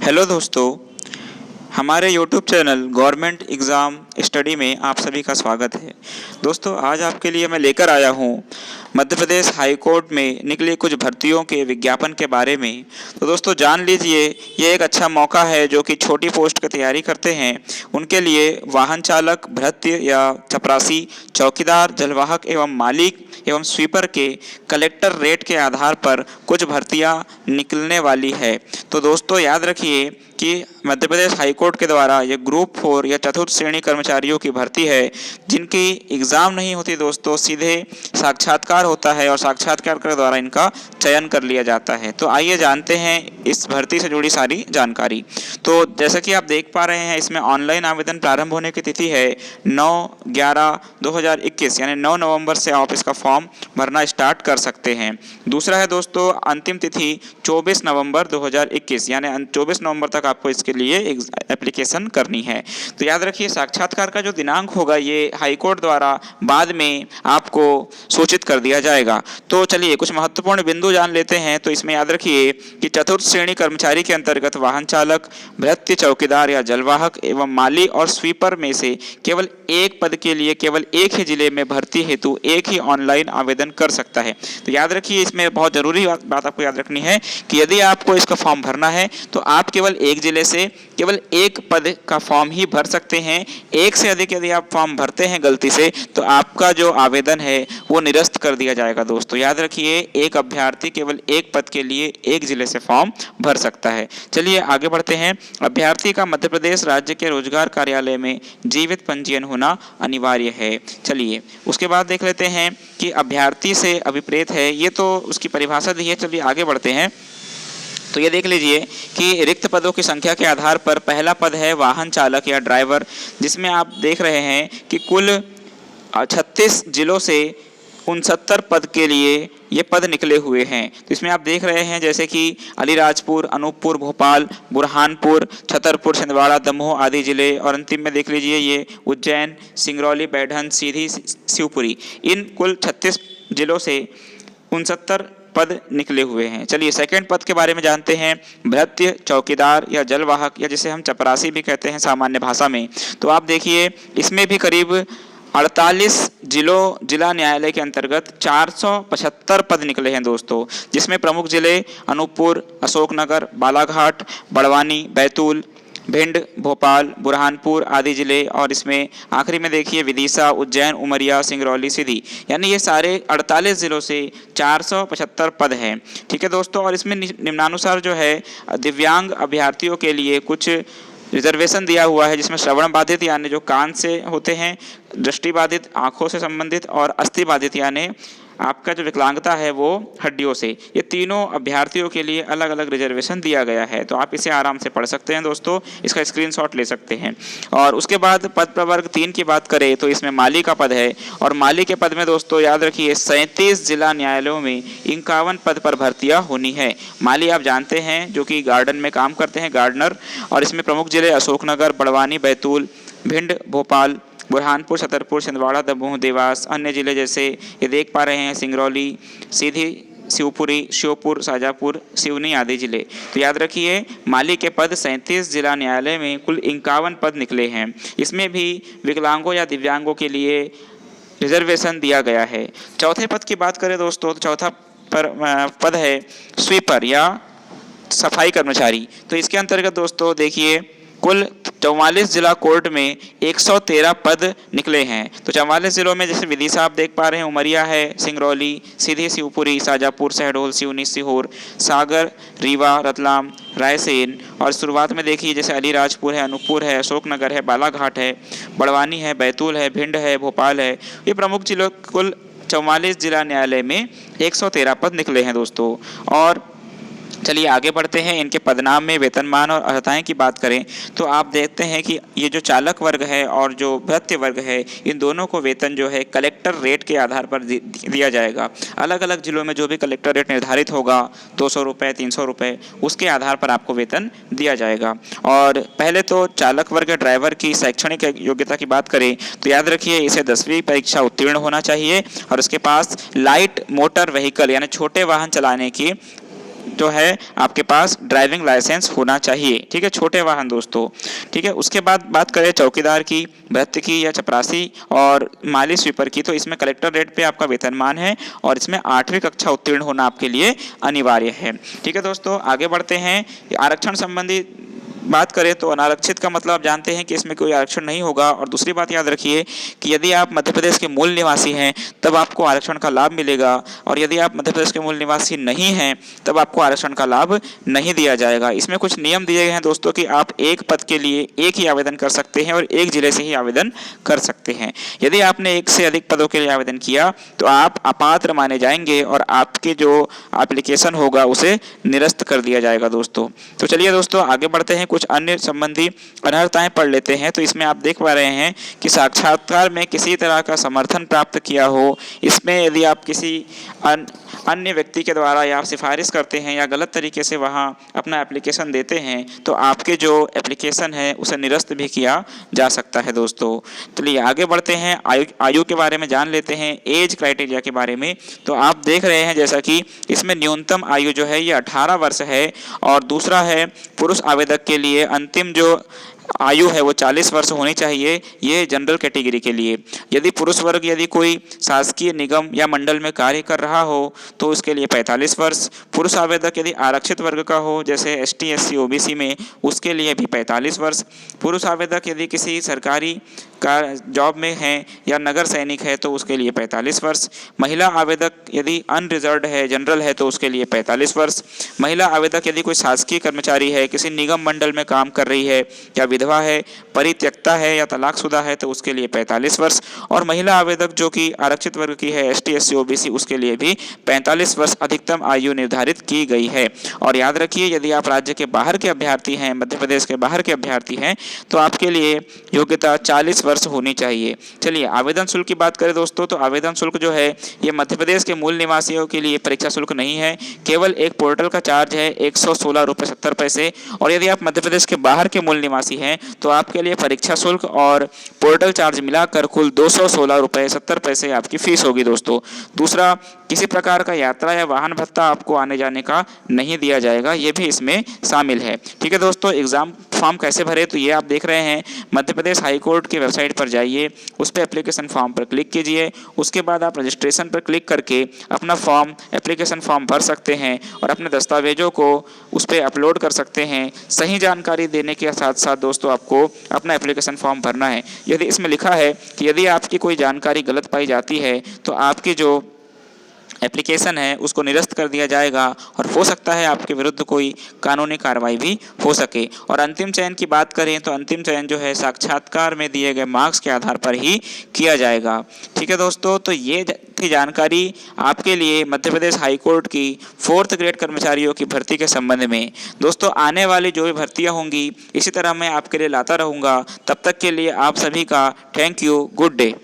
Hello दोस्तों, हमारे YouTube channel government exam study में आप सभी का स्वागत है। दोस्तों, आज आपके लिए मैं लेकर आया हूँ मध्य प्रदेश हाई कोर्ट में निकली कुछ भर्तियों के विज्ञापन के बारे में। तो दोस्तों जान लीजिए, ये एक अच्छा मौका है जो कि छोटी पोस्ट की तैयारी करते हैं उनके लिए वाहन चालक, भृत्य या चपरासी, चौकीदार, जलवाहक एवं मालिक एवं स्वीपर के कलेक्टर रेट के आधार पर कुछ भर्तियां निकलने वाली है। तो दोस्तों याद रखिए कि मध्य प्रदेश हाईकोर्ट के द्वारा ये ग्रुप 4 या चतुर्थ श्रेणी कर्मचारियों की भर्ती है जिनकी एग्ज़ाम नहीं होती दोस्तों, सीधे साक्षात्कार होता है और साक्षात्कार के द्वारा इनका चयन कर लिया जाता है। तो आइए जानते हैं इस भर्ती से जुड़ी सारी जानकारी। तो जैसा कि आप देख पा रहे हैं, इसमें ऑनलाइन आवेदन प्रारंभ होने की तिथि है 9/11/2021 यानी 9 नवंबर से आप इसका फॉर्म भरना स्टार्ट कर सकते हैं। दूसरा है दोस्तों, अंतिम तिथि 24 नवंबर 2021 यानी 24 नवंबर तक आपको इसके लिए एप्लीकेशन करनी है। तो याद रखिए, साक्षात्कार का जो दिनांक होगा ये हाईकोर्ट द्वारा बाद में आपको सूचित कर दिया जाएगा। तो चलिए कुछ महत्वपूर्ण बिंदु जान लेते हैं। तो इसमें याद रखिए कि चतुर्थ श्रेणी कर्मचारी के अंतर्गत वाहन चालक, भृत्य, चौकीदार या जलवाहक एवं माली और स्वीपर में से केवल एक पद के लिए केवल एक ही जिले में भर्ती हेतु एक ही ऑनलाइन आवेदन कर सकता है। तो याद रखिए, इसमें बहुत जरूरी बात आपको याद रखनी है कि यदि आपको इसका फॉर्म भरना है तो आप केवल एक जिले से केवल एक पद का फॉर्म ही भर सकते हैं। एक से अधिक यदि आप फॉर्म भरते हैं गलती से तो आपका जो आवेदन है वो निरस्त कर दिया जाएगा। दोस्तों याद रखिए, एक अभ्यर्थी केवल एक पद के लिए एक जिले से फॉर्म भर सकता है। चलिए आगे बढ़ते हैं। अभ्यर्थी का मध्य प्रदेश राज्य के रोजगार कार्यालय में जीवित पंजीयन होना अनिवार्य है। चलिए उसके बाद देख लेते हैं कि अभ्यर्थी से अभिप्रेत है, ये तो उसकी परिभाषा दी है। चलिए आगे बढ़ते हैं। तो ये देख लीजिए कि रिक्त पदों की संख्या के आधार पर पहला पद है वाहन चालक या ड्राइवर, जिसमें आप देख रहे हैं कि कुल 36 जिलों से 69 पद के लिए ये पद निकले हुए हैं। तो इसमें आप देख रहे हैं जैसे कि अलीराजपुर, अनूपपुर, भोपाल, बुरहानपुर, छतरपुर, छिंदवाड़ा, दमोह आदि जिले, और अंतिम में देख लीजिए ये उज्जैन, सिंगरौली, बैढन, सीधी, शिवपुरी। इन कुल 36 जिलों से 69 पद निकले हुए हैं। चलिए सेकंड पद के बारे में जानते हैं। भृत्य, चौकीदार या जलवाहक या जिसे हम चपरासी भी कहते हैं सामान्य भाषा में। तो आप देखिए इसमें भी करीब 48 जिला न्यायालय के अंतर्गत 475 पद निकले हैं दोस्तों, जिसमें प्रमुख जिले अनूपपुर, अशोकनगर, बालाघाट, बड़वानी, बैतूल, भिंड, भोपाल, बुरहानपुर आदि जिले, और इसमें आखिरी में देखिए विदिशा, उज्जैन, उमरिया, सिंगरौली, सीधी, यानी ये सारे 48 जिलों से 475 पद हैं। ठीक है दोस्तों, और इसमें निम्नानुसार जो है दिव्यांग अभ्यर्थियों के लिए कुछ रिजर्वेशन दिया हुआ है, जिसमें श्रवण बाधित यानी जो कान से होते हैं, दृष्टि बाधित आँखों से संबंधित, और अस्थि बाधित यानी आपका जो विकलांगता है वो हड्डियों से, ये तीनों अभ्यर्थियों के लिए अलग अलग रिजर्वेशन दिया गया है। तो आप इसे आराम से पढ़ सकते हैं दोस्तों, इसका स्क्रीनशॉट ले सकते हैं। और उसके बाद पद प्रवर्ग 3 की बात करें तो इसमें माली का पद है, और माली के पद में दोस्तों याद रखिए 37 जिला न्यायालयों में 51 पद पर भर्तियां होनी है। माली आप जानते हैं जो कि गार्डन में काम करते हैं, गार्डनर, और इसमें प्रमुख जिले अशोकनगर, बड़वानी, बैतूल, भिंड, भोपाल, बुरहानपुर, छतरपुर, छिंदवाड़ा, दमोह, देवास, अन्य जिले जैसे ये देख पा रहे हैं सिंगरौली, सीधी, शिवपुरी, श्योपुर, शाजापुर, सिवनी आदि जिले। तो याद रखिए माली के पद 37 जिला न्यायालय में कुल 51 पद निकले हैं। इसमें भी विकलांगों या दिव्यांगों के लिए रिजर्वेशन दिया गया है। चौथे पद की बात करें दोस्तों तो चौथा पद है स्वीपर या सफाई कर्मचारी। तो इसके अंतर्गत दोस्तों देखिए कुल 44 जिला कोर्ट में 113 पद निकले हैं। तो 44 जिलों में जैसे विदिशा आप देख पा रहे हैं, उमरिया है, सिंगरौली, सीधी, शिवपुरी, शाजापुर, शहडोल, सिवनी, सीहोर, सागर, रीवा, रतलाम, रायसेन, और शुरुआत में देखिए जैसे अलीराजपुर है, अनूपपुर है, अशोकनगर है, बालाघाट है, बड़वानी है, बैतूल है, भिंड है, भोपाल है। ये प्रमुख जिलों कुल 44 जिला न्यायालय में 113 पद निकले हैं दोस्तों। और चलिए आगे बढ़ते हैं। इनके पदनाम में वेतनमान और अर्हताएं की बात करें तो आप देखते हैं कि ये जो चालक वर्ग है और जो भृत्य वर्ग है, इन दोनों को वेतन जो है कलेक्टर रेट के आधार पर दिया जाएगा। अलग अलग जिलों में जो भी कलेक्टर रेट निर्धारित होगा 200 रुपये, 300 रुपये, उसके आधार पर आपको वेतन दिया जाएगा। और पहले तो चालक वर्ग ड्राइवर की शैक्षणिक योग्यता की बात करें तो याद रखिए इसे 10वीं परीक्षा उत्तीर्ण होना चाहिए और उसके पास लाइट मोटर व्हीकल यानी छोटे वाहन चलाने की जो है आपके पास ड्राइविंग लाइसेंस होना चाहिए, ठीक है, छोटे वाहन दोस्तों, ठीक है। उसके बाद बात करें चौकीदार की, भृत्य की या चपरासी और माली स्वीपर की, तो इसमें कलेक्टर रेट पे आपका वेतनमान है और इसमें 8वीं कक्षा उत्तीर्ण होना आपके लिए अनिवार्य है, ठीक है दोस्तों। आगे बढ़ते हैं। आरक्षण संबंधी बात करें तो अनारक्षित का मतलब आप जानते हैं कि इसमें कोई आरक्षण नहीं होगा। और दूसरी बात याद रखिए कि यदि आप मध्य प्रदेश के मूल निवासी हैं तब आपको आरक्षण का लाभ मिलेगा, और यदि आप मध्य प्रदेश के मूल निवासी नहीं हैं तब आपको आरक्षण का लाभ नहीं दिया जाएगा। इसमें कुछ नियम दिए गए हैं दोस्तों कि आप एक पद के लिए एक ही आवेदन कर सकते हैं और एक जिले से ही आवेदन कर सकते हैं। यदि आपने एक से अधिक पदों के लिए आवेदन किया तो आप अपात्र माने जाएंगे और आपके जो एप्लीकेशन होगा उसे निरस्त कर दिया जाएगा दोस्तों। तो चलिए दोस्तों आगे बढ़ते हैं, कुछ अन्य संबंधी अनर्हताएं पढ़ लेते हैं। तो इसमें आप देख पा रहे हैं कि साक्षात्कार में किसी तरह का समर्थन प्राप्त किया हो, इसमें यदि आप किसी अन्य व्यक्ति के द्वारा या सिफारिश करते हैं या गलत तरीके से वहां अपना एप्लीकेशन देते हैं तो आपके जो एप्लीकेशन है उसे निरस्त भी किया जा सकता है दोस्तों। चलिए आगे बढ़ते हैं, आयु के बारे में जान लेते हैं, एज क्राइटेरिया के बारे में। तो आप देख रहे हैं जैसा कि इसमें न्यूनतम आयु जो है ये 18 वर्ष है, और दूसरा है पुरुष आवेदक के लिए अंतिम जो आयु है वो 40 वर्ष होनी चाहिए, ये जनरल कैटेगरी के लिए। यदि पुरुष वर्ग यदि कोई शासकीय निगम या मंडल में कार्य कर रहा हो तो उसके लिए 45 वर्ष। पुरुष आवेदक यदि आरक्षित वर्ग का हो जैसे ST SC OBC में, उसके लिए भी 45 वर्ष। पुरुष आवेदक यदि किसी सरकारी का जॉब में है या नगर सैनिक है तो उसके लिए 45 वर्ष। महिला आवेदक यदि अनरिजर्व्ड है, जनरल है, तो उसके लिए 45 वर्ष। महिला आवेदक यदि कोई शासकीय कर्मचारी है, किसी निगम मंडल में काम कर रही है या विधवा है, परित्यक्ता है या तलाकशुदा है तो उसके लिए 45 वर्ष। और महिला आवेदक जो कि आरक्षित वर्ग की है ST SC OBC, उसके लिए भी 45 वर्ष अधिकतम आयु निर्धारित की गई है। और याद रखिए यदि आप राज्य के बाहर के अभ्यर्थी हैं, मध्य प्रदेश के बाहर के अभ्यर्थी हैं, तो आपके लिए योग्यता 40 वर्ष होनी चाहिए। चलिए आवेदन शुल्क की बात करें दोस्तों, तो आवेदन शुल्क जो है ये मध्य प्रदेश के मूल निवासियों के लिए परीक्षा शुल्क नहीं है, केवल एक पोर्टल का चार्ज है 116 रुपये 70 पैसे। और यदि आप मध्य प्रदेश के बाहर के मूल निवासी हैं तो आपके लिए परीक्षा शुल्क और पोर्टल चार्ज मिलाकर कुल 216 रुपये 70 पैसे आपकी फीस होगी दोस्तों। दूसरा, किसी प्रकार का यात्रा या वाहन भत्ता आपको आने जाने का नहीं दिया जाएगा, ये भी इसमें शामिल है, ठीक है दोस्तों। एग्जाम फॉर्म कैसे भरे, तो ये आप देख रहे हैं, मध्य प्रदेश हाई कोर्ट की वेबसाइट पर जाइए, उस पर एप्लीकेशन फॉर्म पर क्लिक कीजिए, उसके बाद आप रजिस्ट्रेशन पर क्लिक करके अपना फॉर्म एप्लीकेशन फॉर्म भर सकते हैं और अपने दस्तावेजों को उस पर अपलोड कर सकते हैं। सही जानकारी देने के साथ साथ दोस्तों आपको अपना एप्लीकेशन फॉर्म भरना है। यदि इसमें लिखा है कि यदि आपकी कोई जानकारी गलत पाई जाती है तो आपकी जो एप्लीकेशन है उसको निरस्त कर दिया जाएगा और हो सकता है आपके विरुद्ध कोई कानूनी कार्रवाई भी हो सके। और अंतिम चयन की बात करें तो अंतिम चयन जो है साक्षात्कार में दिए गए मार्क्स के आधार पर ही किया जाएगा, ठीक है दोस्तों। तो ये थी जानकारी आपके लिए मध्य प्रदेश हाई कोर्ट की 4th ग्रेड कर्मचारियों की भर्ती के संबंध में। दोस्तों आने वाली जो भी भर्तियाँ होंगी इसी तरह मैं आपके लिए लाता रहूँगा। तब तक के लिए आप सभी का थैंक यू, गुड डे।